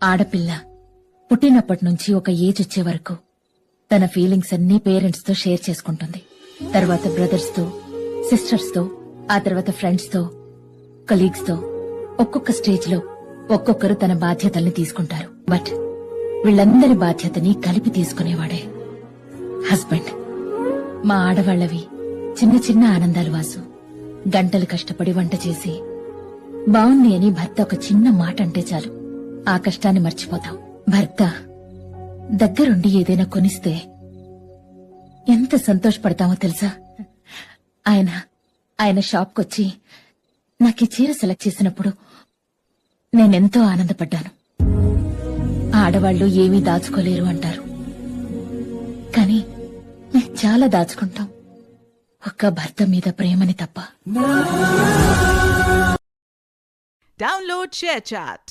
ఆడపిల్ల పుట్టినప్పటి నుంచి ఒక ఏజ్ వచ్చే వరకు తన ఫీలింగ్స్ అన్నీ పేరెంట్స్ తో షేర్ చేసుకుంటుంది. తర్వాత బ్రదర్స్ తో, సిస్టర్స్ తో, ఆ తర్వాత ఫ్రెండ్స్ తో, కలీగ్స్ తో. ఒక్కొక్క స్టేజ్ లో ఒక్కొక్కరు తన బాధ్యతల్ని తీసుకుంటారు. బట్ వీళ్ళందరి బాధ్యతని కలిపి తీసుకునేవాడే హస్బెండ్. మా ఆడవాళ్లవి చిన్న చిన్న ఆనందాలు వాసు. గంటలు కష్టపడి వంట చేసి బావుంది అని భర్త ఒక చిన్న మాట అంటే చాలు, ఆ కష్టాన్ని మర్చిపోతాం. భర్త దగ్గరుండి ఏదైనా కొనిస్తే ఎంత సంతోషపడతామో తెలుసా? ఆయన షాప్కొచ్చి నాకీ చీర సెలెక్ట్ చేసినప్పుడు నేనెంతో ఆనందపడ్డాను. ఆడవాళ్లు ఏమీ దాచుకోలేరు అంటారు, కానీ మేము చాలా దాచుకుంటాం, ఒక్క భర్త మీద ప్రేమని తప్ప. Download ShareChat.